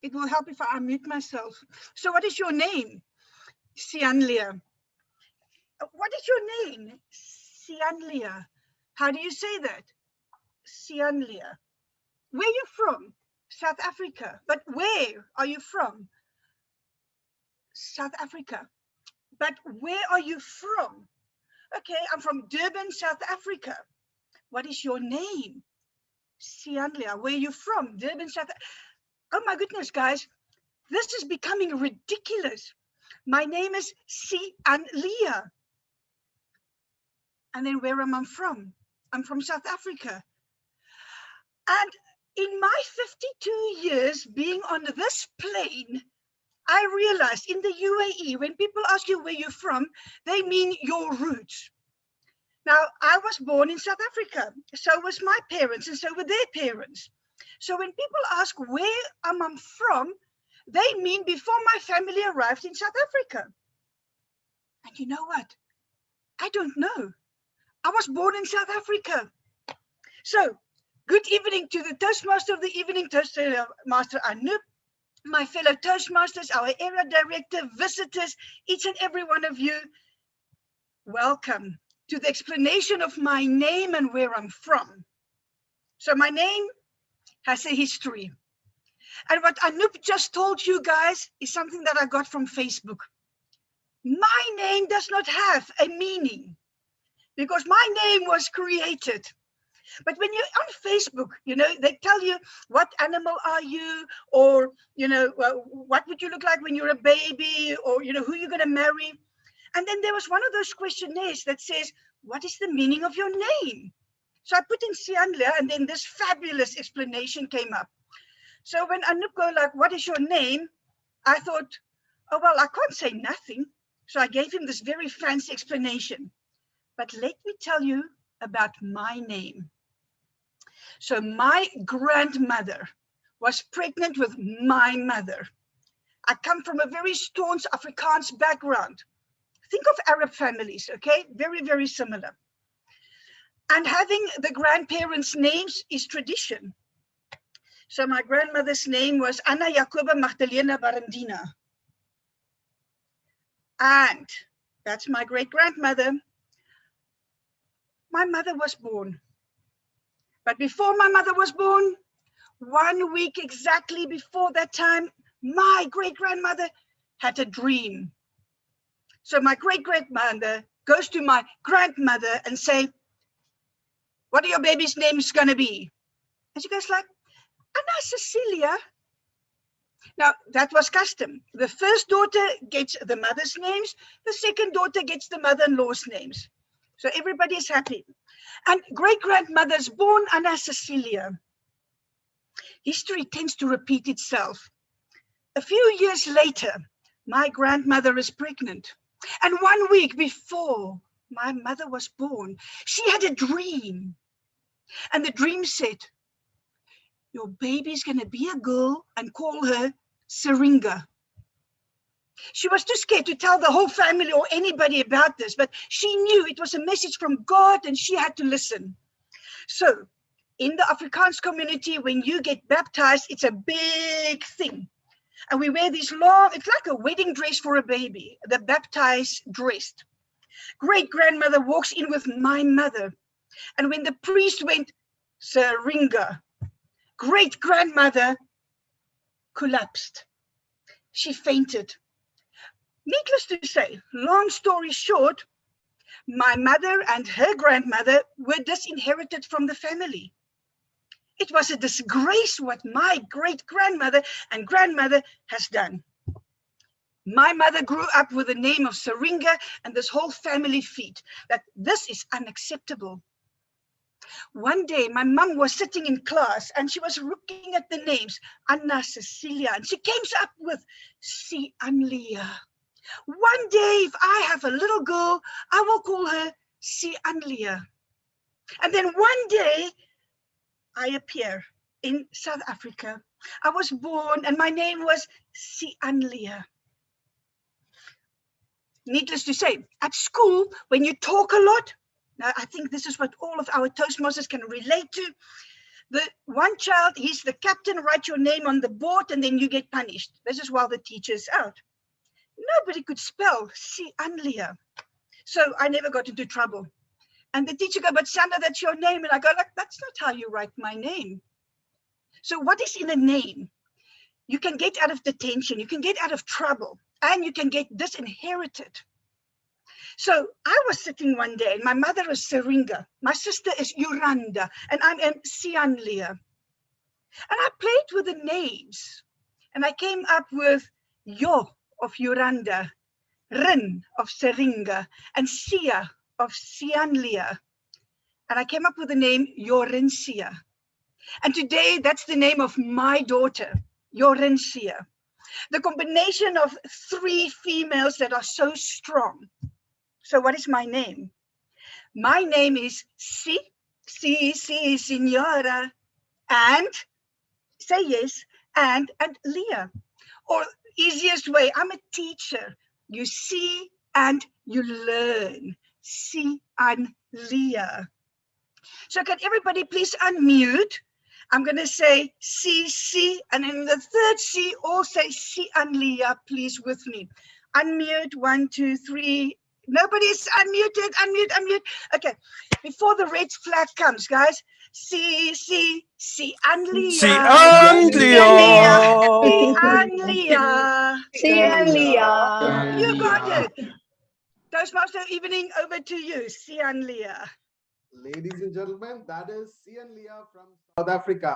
it will help if I unmute myself. So what is your name? Ceanlia. What is your name? Ceanlia. How do you say that? Ceanlia. Where are you from? South Africa. But where are you from? South Africa. But where are you from? Okay, I'm from Durban, South Africa. What is your name? Ceanlia. Where are you from? Durban, South Africa. Oh my goodness, guys. This is becoming ridiculous. My name is Ceanlia. And then where am I from? I'm from South Africa. And in my 52 years being on this plane, I realized in the UAE, when people ask you where you're from, they mean your roots. Now, I was born in South Africa. So was my parents, and so were their parents. So when people ask where am I from, they mean before my family arrived in South Africa. And you know what? I don't know. I was born in South Africa. So, good evening to the Toastmaster of the evening, Toastmaster Anoop, my fellow Toastmasters, our area director, visitors, each and every one of you. Welcome to the explanation of my name and where I'm from. So my name has a history. And what Anoop just told you guys is something that I got from Facebook. My name does not have a meaning because my name was created. But when you're on Facebook, you know, they tell you what animal are you, or, you know, what would you look like when you're a baby, or, you know, who you're going to marry. And then there was one of those questionnaires that says, what is the meaning of your name? So I put in Ceanlia, and then this fabulous explanation came up. So when Anoop go like, what is your name? I thought, oh, well, I can't say nothing. So I gave him this very fancy explanation. But let me tell you about my name. So my grandmother was pregnant with my mother. I come from a very staunch Afrikaans background. Think of Arab families, okay? Very, very similar. And having the grandparents' names is tradition. So my grandmother's name was Anna Jacoba Magdalena Barandina. And that's my great-grandmother. My mother was born. But before my mother was born, 1 week exactly before that time, my great-grandmother had a dream. So my great-grandmother goes to my grandmother and say, what are your baby's names going to be? And she goes like, Anna Cecilia. Now, that was custom. The first daughter gets the mother's names. The second daughter gets the mother-in-law's names. So everybody is happy. And great-grandmother's born Anna Cecilia. History tends to repeat itself. A few years later, my grandmother is pregnant. And 1 week before my mother was born, she had a dream. And the dream said, your baby's going to be a girl and call her Syringa. She was too scared to tell the whole family or anybody about this, but she knew it was a message from God and she had to listen. So in the Afrikaans community, when you get baptized, it's a big thing. And we wear these long, it's like a wedding dress for a baby, the baptized dress. Great-grandmother walks in with my mother. And when the priest went, Syringa, great-grandmother collapsed. She fainted. Needless to say, long story short, my mother and her grandmother were disinherited from the family. It was a disgrace what my great-grandmother and grandmother has done. My mother grew up with the name of Syringa and this whole family feat, that this is unacceptable. One day, my mum was sitting in class and she was looking at the names, Anna Cecilia, and she came up with Ceanlia. One day, if I have a little girl, I will call her Ceanlia. And then one day, I appear in South Africa. I was born and my name was Ceanlia. Needless to say, at school, when you talk a lot, now I think this is what all of our Toastmasters can relate to, The one child, he's the captain, write your name on the board and then you get punished. This is while the teacher's out. Nobody could spell Ceanlia. So I never got into trouble. And the teacher goes, but Sandra, that's your name. And I go, like, that's not how you write my name. So what is in a name? You can get out of detention, you can get out of trouble, and you can get disinherited. So I was sitting one day, and my mother is Seringa, my sister is Yuranda, and I am Ceanlia. And I played with the names, and I came up with Yo of Yuranda, Rin of Seringa, and Sia of Ceanlia. And I came up with the name Yorinsia. And today, that's the name of my daughter, Yorinsia. The combination of 3 females that are so strong. So what is my name? My name is Si Signora, and say yes, and Leah. Or easiest way, I'm a teacher. You see and you learn. Si and Leah. So can everybody please unmute? I'm going to say C, and in the third C, all say Ceanlia, please, with me. Unmute, 1, 2, 3. Nobody's unmuted, unmute. Okay, before the red flag comes, guys. Ceanlia. Ceanlia. You got it. Toastmaster evening, over to you, Ceanlia. Ladies and gentlemen, that is Ceanlia from South Africa.